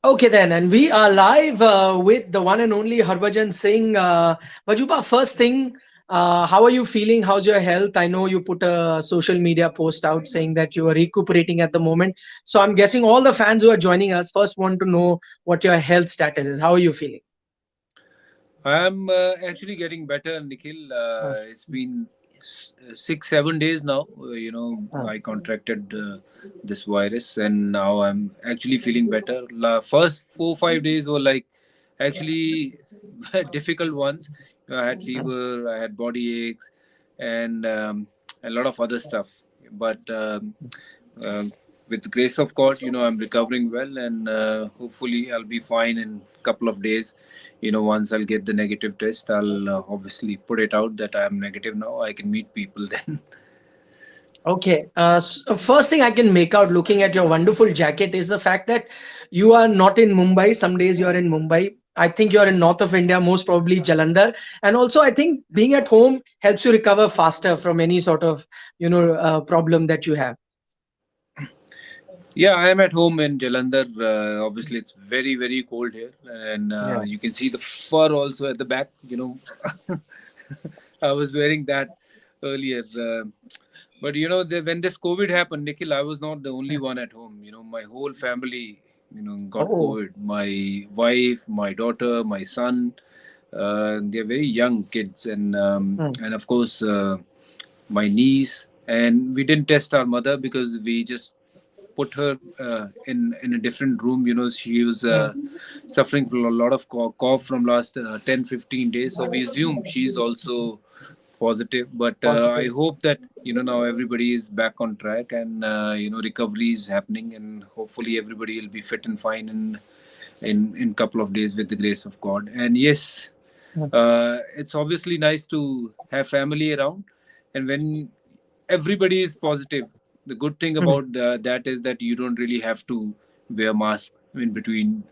Okay then, and we are live with the one and only Harbhajan Singh. Bajupa, first thing, how are you feeling? How's your health? I know you put a social media post out saying that you are recuperating at the moment. So I'm guessing all the fans who are joining us first want to know what your health status is. How are you feeling? I'm actually getting better, Nikhil. Uh, It's been 6, 7 days now. uh, I contracted this virus, and now I'm actually feeling better. First 4, 5 days were like actually difficult ones. I had uh, fever, I had body aches, and a lot of other stuff. But um with the grace of God, I'm recovering well, and hopefully I'll be fine in a couple of days. Once I'll get the negative test, I'll obviously put it out that I'm negative now. I can meet people then. Okay. First thing I can make out looking at your wonderful jacket is the fact that you are not in Mumbai. Some days you are in Mumbai. I think you're in north of India, most probably Jalandhar. And also, I think being at home helps you recover faster from any sort of, problem that you have. Yeah, I am at home in Jalandhar. Obviously, it's very, very cold here, and Yeah. you can see the fur also at the back. I was wearing that earlier. But when this COVID happened, Nikhil, I was not the only one at home. My whole family, got Oh. COVID. My wife, my daughter, my son. They're very young kids, and Hmm. of course, my niece. And we didn't test our mother because we just put her in a different room. She was Hmm. suffering from a lot of cough from last 10 15 days, so we assume she's also positive. But I Positive. hope that now everybody is back on track, and recovery is happening, and hopefully everybody will be fit and fine in couple of days with the grace of God. And yes, Hmm. it's obviously nice to have family around, and when everybody is positive, the good thing Hmm. about that is that you don't really have to wear mask in between.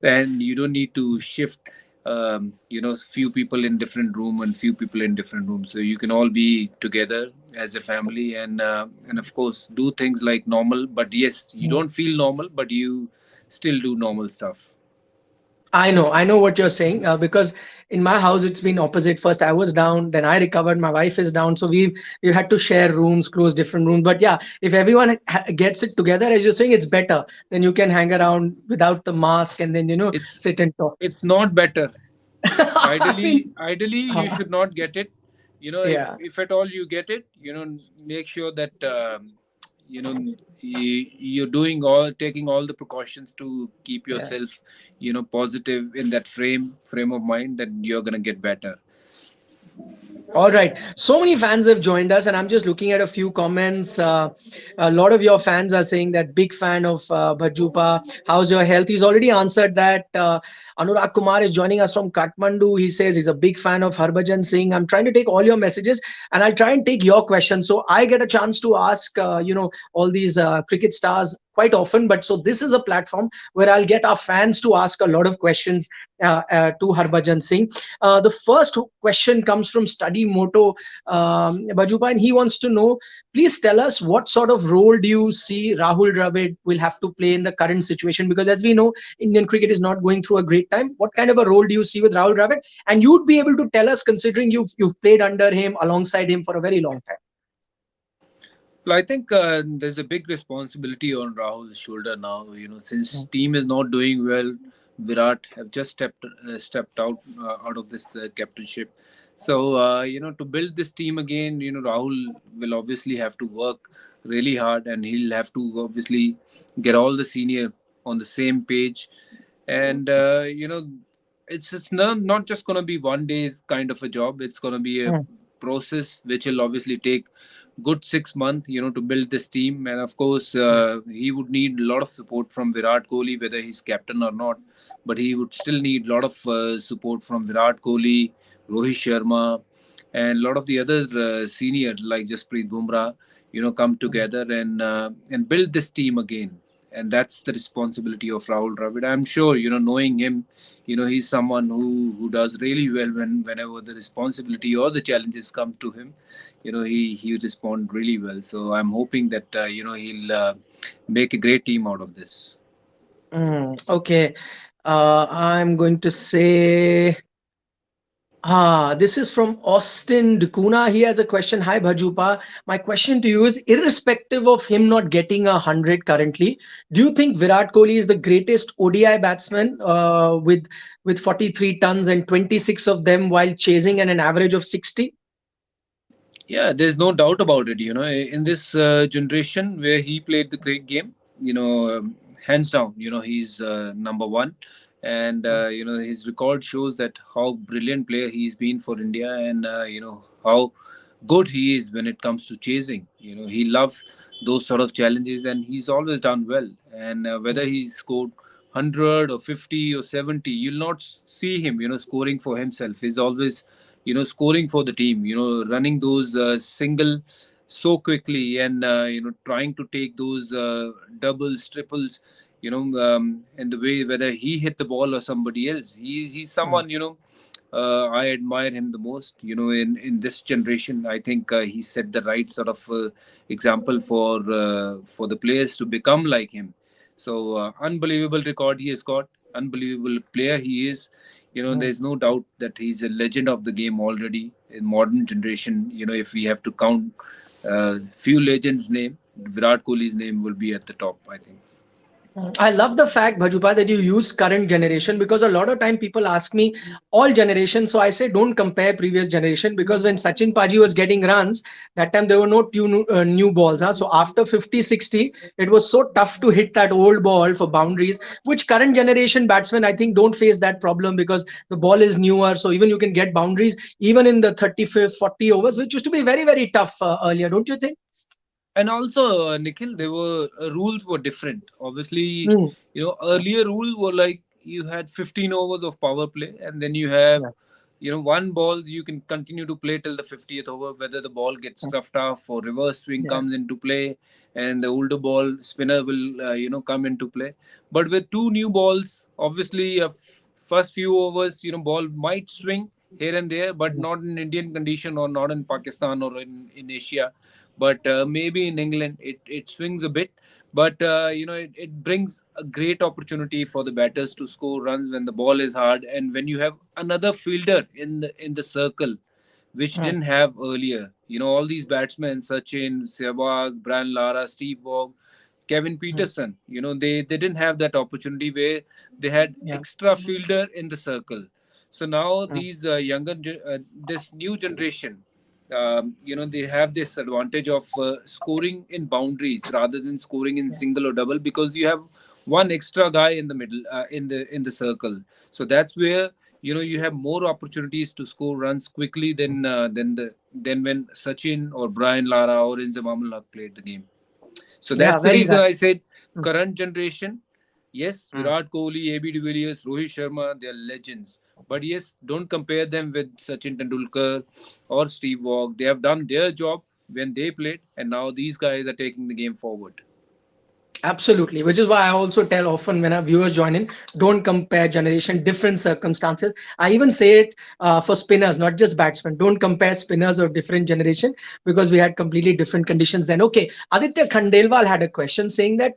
And you don't need to shift few people in different room and few people in different rooms, so you can all be together as a family, and of course do things like normal. But yes, you Hmm. don't feel normal, but you still do normal stuff. I know what you're saying because in my house it's been opposite. First I was down, then I recovered. My wife is down, so we've had to share rooms, close different rooms. But yeah, if everyone gets it together, as you're saying, it's better. Then you can hang around without the mask and then it's sit and talk. it's not better. I Ideally, mean, ideally you uh, should not get it. yeah, If at all you get it, make sure that you're doing all taking all the precautions to keep yeah. yourself positive in that frame of mind that you're gonna get better. All right. So many fans have joined us, and I'm just looking at a few comments. A lot of your fans are saying that big fan of Bhajupa. How's your health? He's already answered that. Anurag Kumar is joining us from Kathmandu. He says he's a big fan of Harbhajan Singh. I'm trying to take all your messages, and I'll try and take your questions. So I get a chance to ask, all these cricket stars quite often. But so this is a platform where I'll get our fans to ask a lot of questions to Harbhajan Singh. The first question comes from Study Moto Bajupa, and he wants to know, please tell us what sort of role do you see Rahul Dravid will have to play in the current situation? Because as we know, Indian cricket is not going through a great time. What kind of a role do you see with Rahul Dravid? And you'd be able to tell us, considering you've played under him, alongside him for a very long time. Well, I think there's a big responsibility on Rahul's shoulder now. Since Mm, team is not doing well, Virat have just stepped out of this captainship. So to build this team again, Rahul will obviously have to work really hard, and he'll have to obviously get all the senior on the same page. And it's not just going to be one day's kind of a job. It's going to be a mm, process which will obviously take good 6 months, to build this team. And of course, he would need a lot of support from Virat Kohli, whether he's captain or not. But he would still need a lot of support from Virat Kohli, Rohit Sharma, and a lot of the other senior like Jasprit Bumrah. Come mm. together and build this team again. and that's the responsibility of Rahul Dravid. I'm sure, knowing him, he's someone who does really well whenever the responsibility or the challenges come to him. He respond really well. So I'm hoping that he'll make a great team out of this. Okay. I'm going to say. This is from Austin Dukuna. He has a question. Hi, Bhajupa. My question to you is, irrespective of him not getting 100 currently, do you think Virat Kohli is the greatest ODI batsman with 43 tons and 26 of them while chasing an average of 60? Yeah, there's no doubt about it. In this generation where he played the great game, hands down, he's number one, and his record shows that how brilliant player he's been for India, and how good he is when it comes to chasing. He loves those sort of challenges, and he's always done well. And whether he's scored 100 or 50 or 70, you'll not see him, scoring for himself. He's always scoring for the team, running those single so quickly, and trying to take those doubles, triples, in the way whether he hit the ball or somebody else. He's someone, I admire him the most. In this generation, I think he set the right sort of example for the players to become like him. So unbelievable record he has got, unbelievable player he is. There's no doubt that he's a legend of the game already in modern generation. If we have to count few legends' name, Virat Kohli's name will be at the top, I think. I love the fact, Bhajupa, that you use current generation, because a lot of time people ask me all generations. So I say don't compare previous generation, because when Sachin Paji was getting runs, that time there were no new balls. Huh? So after 50, 60, it was so tough to hit that old ball for boundaries, which current generation batsmen, I think, don't face that problem because the ball is newer. So even you can get boundaries even in the 35th, 40 overs, which used to be very, very tough earlier. Don't you think? And also, Nikhil, there were rules were different. Obviously, Mm, earlier rules were like you had 15 overs of power play, and then you have, yeah. one ball you can continue to play till the 50th over, whether the ball gets scuffed off or reverse swing Yeah. comes into play, and the older ball spinner will, come into play. But with two new balls, obviously, first few overs, ball might swing here and there, but not in Indian condition or not in Pakistan or in Asia. But maybe in England it swings a bit, but it brings a great opportunity for the batters to score runs when the ball is hard, and when you have another fielder in the circle, which Mm, didn't have earlier. All these batsmen, Sachin, Sehwag, Brian Lara, Steve Waugh, Kevin mm, Peterson, they didn't have that opportunity where they had yeah. extra fielder in the circle. So now Mm, these this new generation, they have this advantage of scoring in boundaries rather than scoring in yeah. single or double, because you have one extra guy in the middle, in the circle. So that's where you have more opportunities to score runs quickly than when Sachin or Brian Lara or Inzamam Haq played the game. So Yeah, that's the very reason right. I said Mm, current generation. Yes, mm. Virat Kohli, AB de Villiers, Rohit Sharma, they are legends. But yes, don't compare them with Sachin Tendulkar or Steve Waugh. They have done their job when they played, and now these guys are taking the game forward. Absolutely, which is why I also tell often when our viewers join in, don't compare generation, different circumstances. I even say it for spinners, not just batsmen. Don't compare spinners or different generation, because we had completely different conditions then. Okay, Aditya Khandelwal had a question saying that,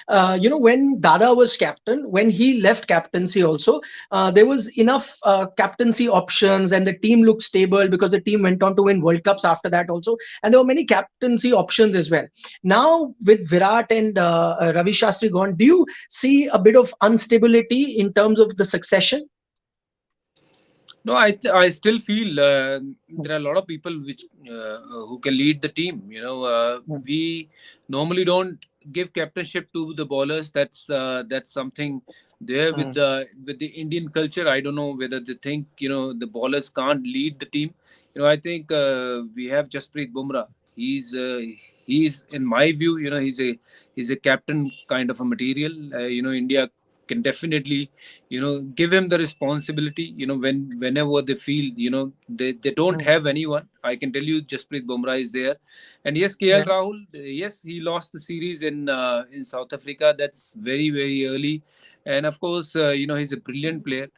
when Dada was captain, when he left captaincy also, there was enough captaincy options and the team looked stable because the team went on to win World Cups after that also. And there were many captaincy options as well. Now with Virat and Ravi Shastri gone, do you see a bit of instability in terms of the succession? No, I still feel there are a lot of people who can lead the team. Mm, We normally don't give captainship to the bowlers. That's something there with mm, the Indian culture. I don't know whether they think the bowlers can't lead the team. I think we have Jasprit Bumrah. He's in my view, he's a captain kind of a material. India can definitely, give him the responsibility. Whenever they feel, they don't have anyone. I can tell you, Jasprit Bumrah is there, and yes, KL Yeah. Rahul. Yes, he lost the series in South Africa. That's very very early, and of course, he's a brilliant player.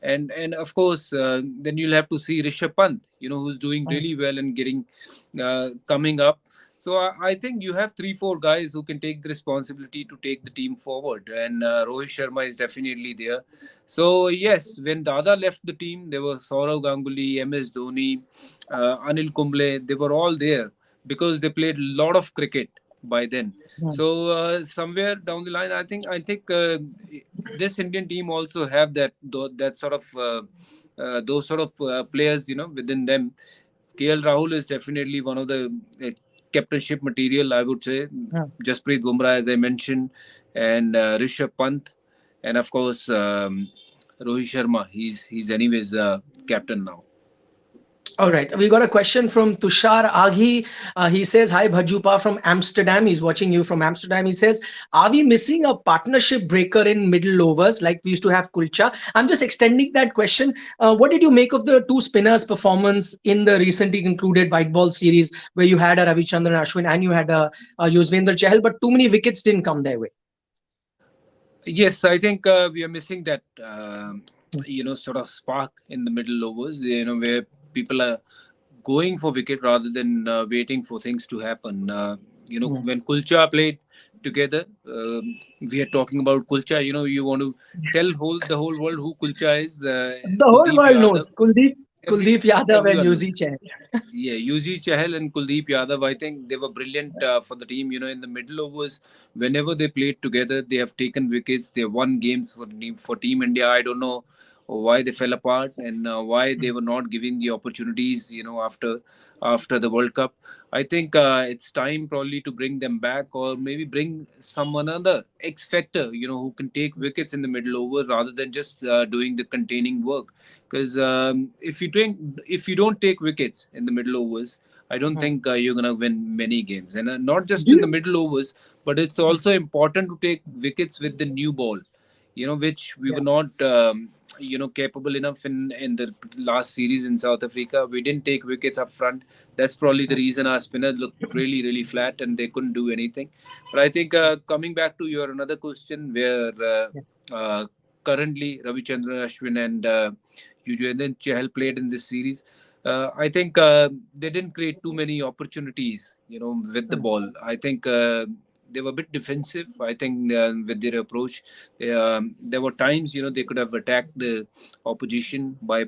And of course, then you'll have to see Rishabh Pant, who's doing Mm. really well and getting coming up. So I think you have 3 4 guys who can take the responsibility to take the team forward, and Rohit Sharma is definitely there. So yes, when Dada left the team, there were Saurav Ganguly, MS Dhoni, Anil Kumble. They were all there because they played a lot of cricket by then. Mm. So somewhere down the line, I think this Indian team also have that sort of those sort of players, within them. KL Rahul is definitely one of the captainship material, I would say. Mm. Jasprit Bumrah, as I mentioned, and Rishabh Pant, and of course Rohit Sharma. He's anyways captain now. All right. We got a question from Tushar Aghi. He says, "Hi, Bhajupa from Amsterdam." He's watching you from Amsterdam. He says, "Are we missing a partnership breaker in middle overs like we used to have Kulcha?" I'm just extending that question. What did you make of the two spinners' performance in the recently concluded white ball series where you had a Ravichandran Ashwin and you had a Yuzvendra Chahal, but too many wickets didn't come their way? Yes, I think we are missing that sort of spark in the middle overs. Where people are going for wicket rather than waiting for things to happen. Mm. When Kulcha played together, we are talking about Kulcha. You want to tell the whole world who Kulcha is. The whole Kuldeep world knows Yadav. Kuldeep Yadav and Everyone Yuzi knows. Chahal. Yeah, UG Chahal and Kuldeep Yadav, I think they were brilliant for the team. In the middle overs, whenever they played together, they have taken wickets. They won games for Team India. I don't know why they fell apart and why they were not giving the opportunities. After the World Cup, I think it's time probably to bring them back, or maybe bring someone another X factor. Who can take wickets in the middle over rather than just doing the containing work. Because if you don't take wickets in the middle overs, I don't Mm. think you're gonna win many games, and not just Do in the you? middle overs, but it's also important to take wickets with the new ball. Which we Yeah. were not capable enough in the last series in South Africa. We didn't take wickets up front. That's probably the Mm. reason our spinners looked really really flat and they couldn't do anything. But I think coming back to your another question, where Yeah. uh, currently Ravichandran Ashwin and Yuzvendra Chahal played in this series. I think they didn't create too many opportunities, with the Mm. ball. I think they were a bit defensive. I think with their approach, there were times, they could have attacked the opposition by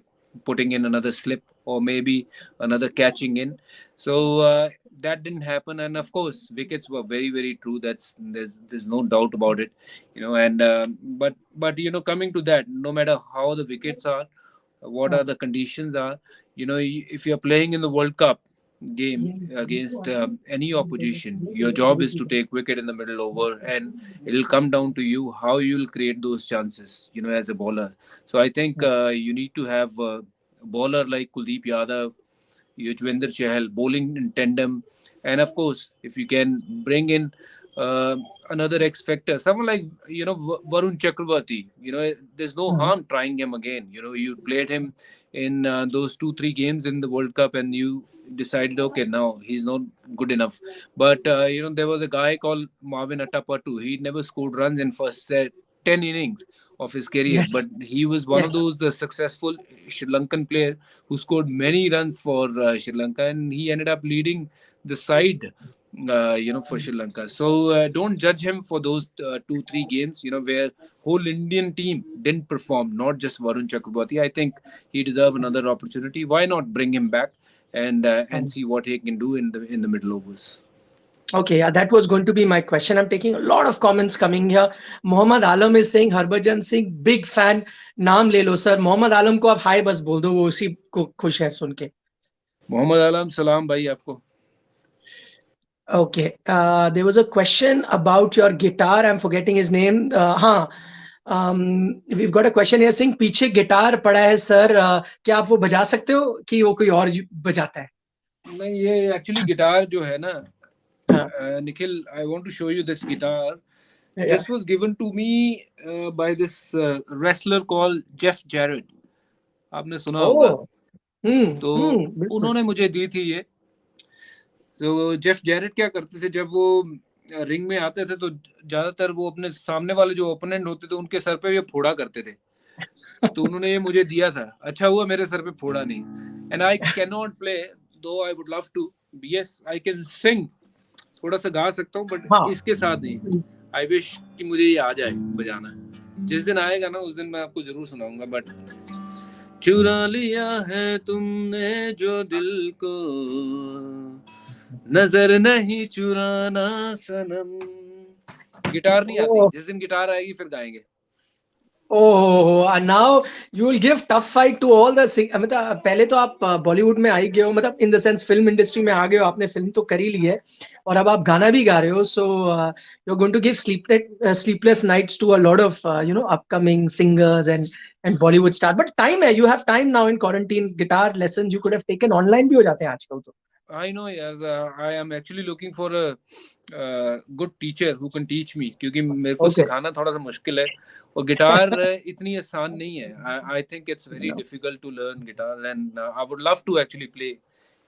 putting in another slip or maybe another catching in. So that didn't happen, and of course, wickets were very very true. There's no doubt about it, And but coming to that, no matter how the wickets are, what Mm. are the conditions are, if you're playing in the World Cup game against any opposition, your job is to take wicket in the middle over, and it'll come down to you how you'll create those chances, as a bowler. So I think you need to have a bowler like Kuldeep Yadav, Yuzvendra Chahal bowling in tandem, and of course, if you can bring in uh, another X factor, someone like Varun Chakravarti. There's no Mm. harm trying him again. You played him in those 2 3 games in the World Cup, and you decided, okay, now he's not good enough. But there was a guy called Marvin Attapattu. He never scored runs in first 10 innings of his career, but Yes. he was one of Yes. those successful Sri Lankan player who scored many runs for Sri Lanka, and he ended up leading the side. For Sri Lanka, so don't judge him for those 2 3 games. Where whole Indian team didn't perform, not just Varun Chakraborty. I think he deserves another opportunity. Why not bring him back and Mm. see what he can do in the middle overs? Okay, yeah, that was going to be my question. I'm taking a lot of comments coming here. Mohammad Alam is saying Harbhajan Singh, big fan. नाम ले लो sir. Mohammad आलम को आप हाय बस बोल दो, वो उसी को खुश है सुन के. मोहम्मद आलम सलाम भाई आपको. Okay, there was a question about your guitar. I'm forgetting his name. हाँ, we've got a question here saying पीछे गिटार पड़ा है सर, क्या आप वो बजा सकते हो कि वो कोई और बजाता है? नहीं, ये एक्चुअली गिटार जो है ना, हाँ. Nikhil, I want to show you this guitar. Yeah. This was given to me by this wrestler called Jeff Jarrett. आपने सुना होगा. Oh. Hmm. तो बिल्कुल. उन्होंने मुझे दी थी ये. तो जेफ जैरेट क्या करते थे, जब वो रिंग में आते थे तो ज्यादातर वो अपने सामने वाले जो ओपोनेंट होते थे उनके सर पे ये फोड़ा करते थे. तो उन्होंने ये मुझे दिया था. अच्छा हुआ मेरे सर पे फोड़ा नहीं. And I can not play, though I would love to. Yes I can sing, थोड़ा सा गा सकता हूँ, बट हाँ. इसके साथ नहीं. आई विश कि मुझे ये आ जाए बजाना. जिस दिन आएगा ना उस दिन मैं आपको जरूर सुनाऊंगा. बट चुरा लिया है तुमने जो दिल को, नजर नहीं चुराना सनम. गिटार नहीं आती. Oh. जिस दिन गिटार आएगी फिर गाएंगे. Oh, and now you will give tough fight to all the sing. मतलब पहले तो आप बॉलीवुड में आ ही गए हो, मतलब in the sense film industry में आ गए हो, आपने फिल्म तो कर ही ली है और अब आप गाना भी गा रहे हो. So you are going to give sleepless nights to a lot of upcoming singers and Bollywood star. But time है, you have time now in quarantine. Guitar lessons you could have taken online भी हो जाते हैं आजकल तो. I know यार. I am actually looking for a good teacher who can teach me, क्योंकि मेरे को Okay. सिखाना थोड़ा सा मुश्किल है. और गिटार इतनी आसान नहीं है. I think it's very difficult to learn guitar and I would love to actually play.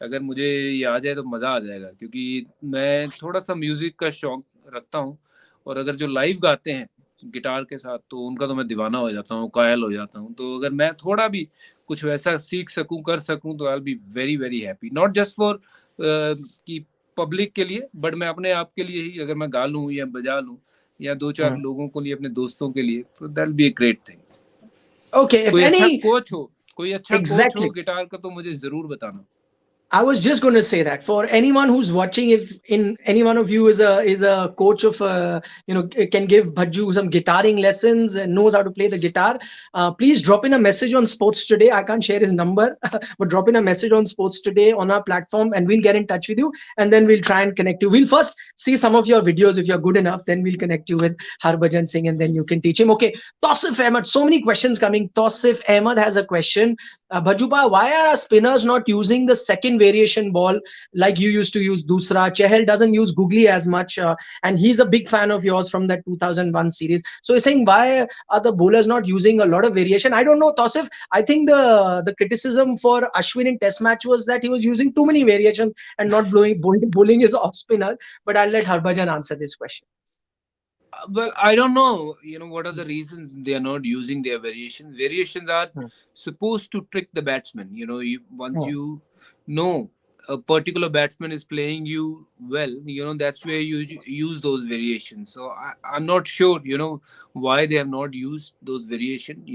अगर मुझे ये आ जाए तो मज़ा आ जाएगा, क्योंकि मैं थोड़ा सा म्यूजिक का शौक रखता हूँ. और अगर जो लाइव गाते हैं गिटार के साथ तो उनका तो मैं दीवाना हो जाता हूँ, कायल हो जाता हूँ. तो अगर मैं थोड़ा भी कुछ वैसा सीख सकूं, कर सकूं, तो I will be very very happy. Not just for कि पब्लिक के लिए, बट मैं अपने आप के लिए ही अगर मैं गा लूं या बजा लूं या दो चार लोगों के लिए, अपने दोस्तों के लिए, तो that will be a great thing. Okay, if कोई अच्छा any. कोच हो, कोई अच्छा कोच हो Exactly. गिटार का तो मुझे जरूर बताना. I was just going to say that for anyone who's watching, if in any one of you is a coach of can give Bhajju some guitaring lessons and knows how to play the guitar, please drop in a message on Sports Today. I can't share his number, but drop in a message on Sports Today on our platform, and we'll get in touch with you, and then we'll try and connect you. We'll first see some of your videos if you're good enough, then we'll connect you with Harbhajan Singh, and then you can teach him. Okay, Tausif Ahmed, so many questions coming. Tausif Ahmed has a question. Bhajupa, why are our spinners not using the second variation ball like you used to use Dusra? Chehel doesn't use Googly as much, and he's a big fan of yours from that 2001 series. So he's saying, why are the bowlers not using a lot of variation? I don't know, Tausif. I think the criticism for Ashwin in Test match was that he was using too many variations and not bowling his off spinner. But I'll let Harbhajan answer this question. Well, I don't know, what are the reasons they are not using their variations. Variations are Hmm. supposed to trick the batsman. Once Hmm. you know a particular batsman is playing you well, that's where you use those variations. So I'm not sure, why they have not used those variations.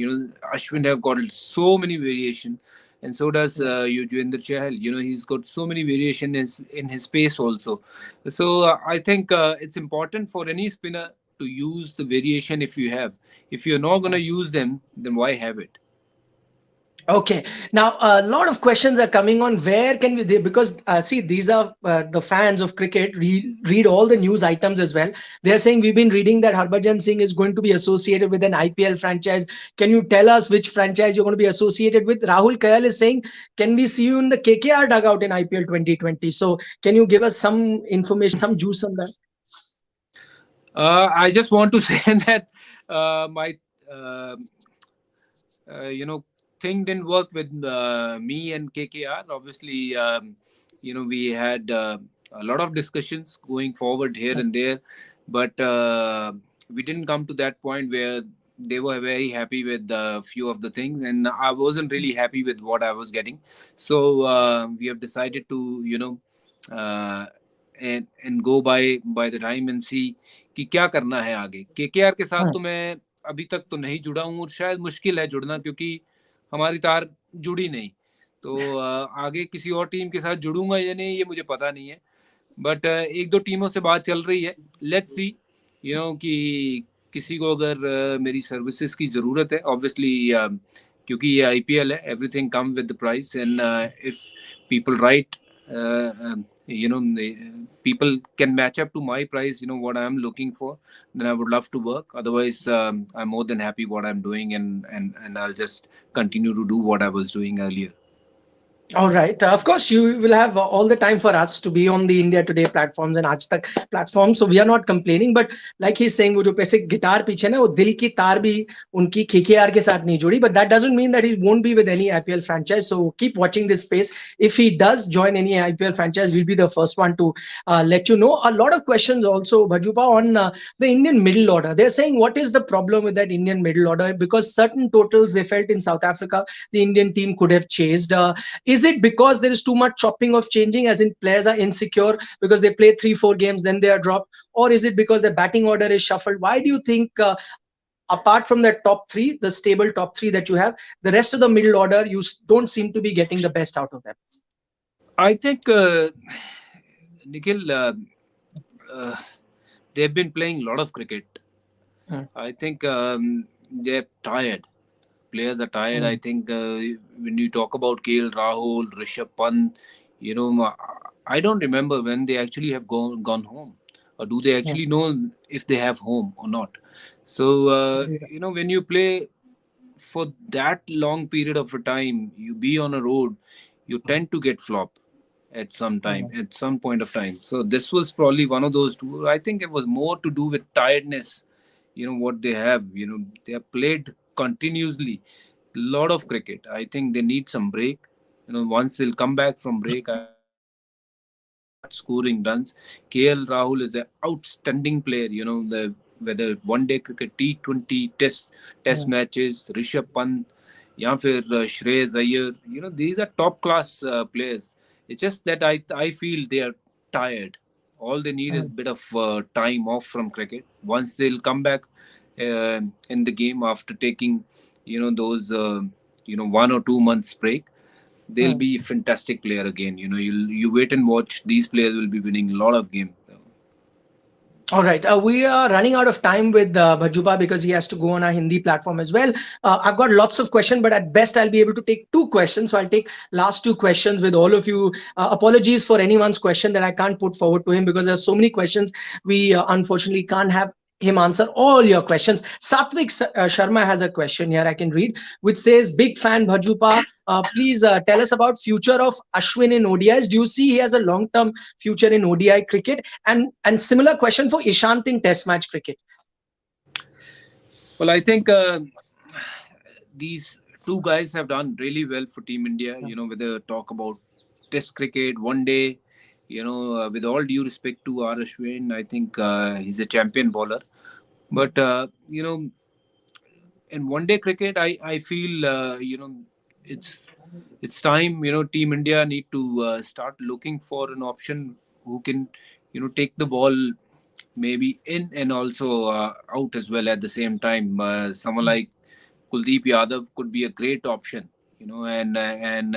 Ashwin have got so many variations, and so does Yuzvendra Chahal. He's got so many variations in his pace also. So I think it's important for any spinner to use the variation if you have. If you're not going to use them, then why have it? Okay. Now, a lot of questions are coming on where can we, because see, these are the fans of cricket, read all the news items as well. They're saying we've been reading that Harbhajan Singh is going to be associated with an IPL franchise. Can you tell us which franchise you're going to be associated with? Rahul Kayal is saying, can we see you in the KKR dugout in IPL 2020? So, can you give us some information, some juice on that? I just want to say that my uh, thing didn't work with me and KKR. Obviously, we had a lot of discussions going forward here and there, but we didn't come to that point where they were very happy with a few of the things, and I wasn't really happy with what I was getting. So we have decided to, uh, and go by the time and see कि क्या करना है आगे. KKR के साथ तो मैं अभी तक तो नहीं जुड़ा हूँ, और शायद मुश्किल है जुड़ना, क्योंकि हमारी तार जुड़ी नहीं. तो आगे किसी और टीम के साथ जुड़ूंगा या नहीं, ये मुझे पता नहीं है. बट एक दो टीमों से बात चल रही है. लेट्स सी, कि किसी को अगर मेरी सर्विसेज की ज़रूरत है, ऑब्वियसली, क्योंकि ये आईपीएल है, everything come with the price. And if people right, people can match up to my price, what I'm looking for, then I would love to work. Otherwise, I'm more than happy what I'm doing, and I'll just continue to do what I was doing earlier. All right. Of course, you will have all the time for us to be on the India Today platforms and Aaj Tak platforms. So we are not complaining. But like he's saying, वो जो पैसे guitar पीछे ना वो दिल की तार भी उनकी KKR के साथ नहीं जुड़ी. But that doesn't mean that he won't be with any IPL franchise. So keep watching this space. If he does join any IPL franchise, we'll be the first one to let you know. A lot of questions also, Bhajupa, on the Indian middle order. They're saying what is the problem with that Indian middle order? Because certain totals they felt in South Africa, the Indian team could have chased. Is it because there is too much chopping of changing, as in players are insecure because they play 3 4 games, then they are dropped? Or is it because the batting order is shuffled? Why do you think, apart from the top three, the stable top three that you have, the rest of the middle order, you don't seem to be getting the best out of them? I think, Nikhil, uh, they've been playing a lot of cricket. Mm, I think they're tired. Players are tired. I mm, think when you talk about KL Rahul, Rishabh Pant, I don't remember when they actually have gone home, or do they mm, actually know if they have home or not. So when you play for that long period of a time, you be on a road, you tend to get flop at some time, mm, at some point of time. So this was probably one of those two. I think it was more to do with tiredness. What they have. They have played continuously, lot of cricket. I think they need some break. Once they'll come back from break, I think they'll start scoring runs. KL Rahul is an outstanding player. The whether one day cricket, T20, test mm, matches, Rishabh Pant, या फिर Shreyas Iyer. These are top class players. It's just that I feel they are tired. All they need is a mm, bit of time off from cricket. Once they'll come back in the game after taking those 1 or 2 months break, they'll mm. be fantastic player again. You wait and watch. These players will be winning a lot of games. All right. We are running out of time with Bhajupa because he has to go on our Hindi platform as well. I've got lots of questions, but at best I'll be able to take 2 questions. So I'll take last 2 questions with all of you. Apologies for anyone's question that I can't put forward to him because there's so many questions. We unfortunately can't have him answer all your questions. Satvik Sharma has a question here I can read, which says, "Big fan Bhajupa. Please tell us about future of Ashwin in ODIs. Do you see he has a long-term future in ODI cricket? And similar question for Ishant in Test match cricket." Well, I think these two guys have done really well for Team India. Whether talk about Test cricket, one day. With all due respect to R. Ashwin, I think he's a champion bowler. But in one day cricket, I feel it's it's time. Team India need to start looking for an option who can take the ball maybe in and also out as well at the same time. Someone like Kuldeep Yadav could be a great option. And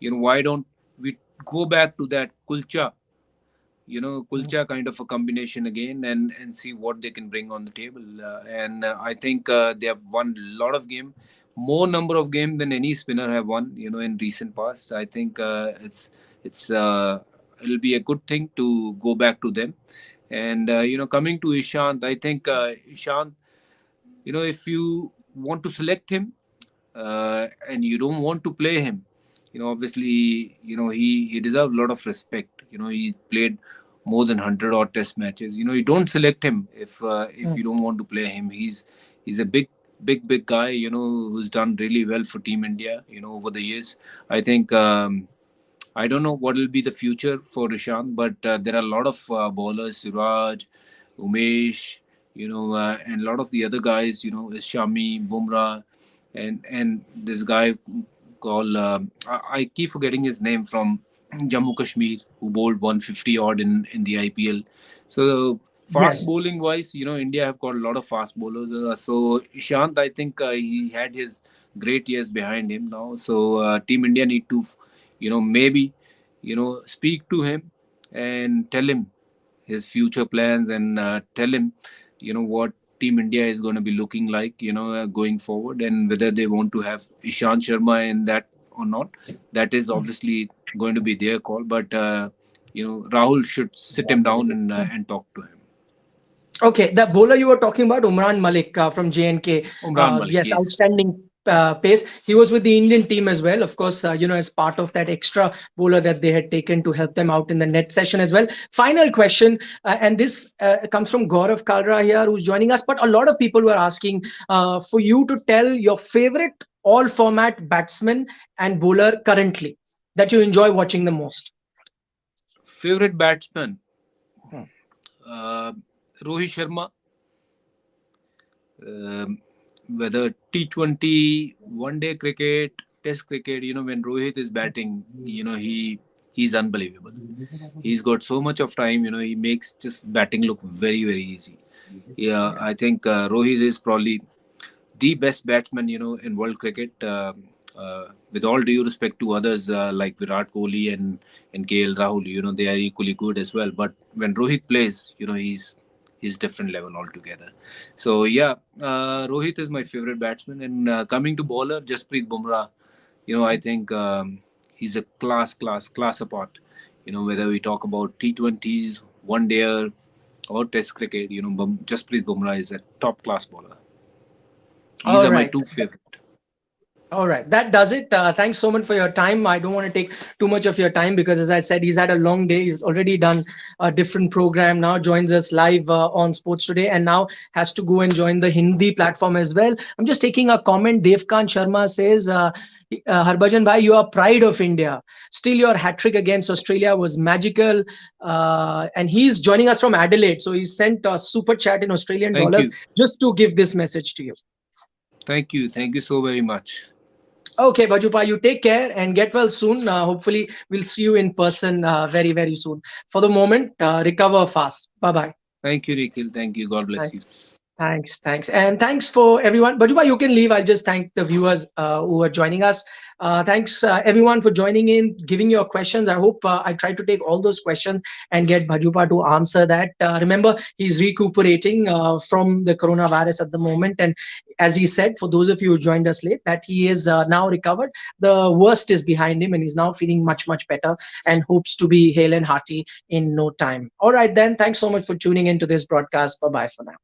why don't we go back to that Kulcha, Kul-CHA kind of a combination again, and see what they can bring on the table. And I think they have won a lot of game, more number of game than any spinner have won. In recent past, I think it's it'll be a good thing to go back to them. And coming to Ishant, I think Ishant, if you want to select him and you don't want to play him, obviously, he deserves a lot of respect. He played more than 100 odd test matches. You don't select him if you don't want to play him. He's a big guy, who's done really well for Team India, over the years. I think I don't know what will be the future for Rishant, but there are a lot of bowlers, Siraj, Umesh, and a lot of the other guys, Shami, Bumrah, and this guy called I keep forgetting his name, from Jammu Kashmir, who bowled 150 odd in the IPL. So fast Yes. bowling wise, India have got a lot of fast bowlers. So Ishant, I think he had his great years behind him now. So Team India need to, maybe, speak to him and tell him his future plans, and tell him, what Team India is going to be looking like, going forward, and whether they want to have Ishant Sharma in that or not. That is obviously going to be their call, but Rahul should sit him down and talk to him. Okay, the bowler you were talking about, Umran Malik from JNK. Umran Malik, Yes, yes. outstanding. pace. He was with the Indian team as well, of course, as part of that extra bowler that they had taken to help them out in the net session as well. Final question, and this comes from Gaurav Kalra here, who's joining us. But a lot of people were asking for you to tell your favorite all format batsman and bowler currently that you enjoy watching the most. Favorite batsman? Hmm. Uh, Rohit Sharma. Um Whether T20, one day cricket, test cricket, when Rohit is batting, he's unbelievable. He's got so much of time, he makes just batting look very, very easy. Yeah, Yeah. I think Rohit is probably the best batsman, in world cricket. With all due respect to others like Virat Kohli and KL Rahul, they are equally good as well. But when Rohit plays, he's different level altogether. So yeah, Rohit is my favorite batsman. And coming to bowler, Jasprit Bumrah, I think he's a class apart. Whether we talk about T20s, one day or Test cricket, Jasprit Bumrah is a top class bowler. These All are my right. two favorite. All right, that does it. Thanks so much for your time. I don't want to take too much of your time because, as I said, he's had a long day. He's already done a different program. Now joins us live on Sports Today, and now has to go and join the Hindi platform as well. I'm just taking a comment. Devkan Sharma says, "Harbhajan bhai, you are pride of India. Still, your hat trick against Australia was magical." And he's joining us from Adelaide, so he sent a super chat in Australian Thank dollars you. just to give this message to you. Thank you. Thank you so very much. Okay, Bajupa, you take care and get well soon. Hopefully, we'll see you in person very, very soon. For the moment, recover fast. Bye bye. Thank you, Nikhil. Thank you. God bless you. Thanks. Thanks. And thanks for everyone. Bajuba, you can leave. I'll just thank the viewers who are joining us. Thanks, everyone, for joining in, giving your questions. I hope I tried to take all those questions and get Bajupa to answer that. Remember, he's recuperating from the coronavirus at the moment. And as he said, for those of you who joined us late, that he is now recovered. The worst is behind him and he's now feeling much, much better and hopes to be hale and hearty in no time. All right, then. Thanks so much for tuning into this broadcast. Bye bye for now.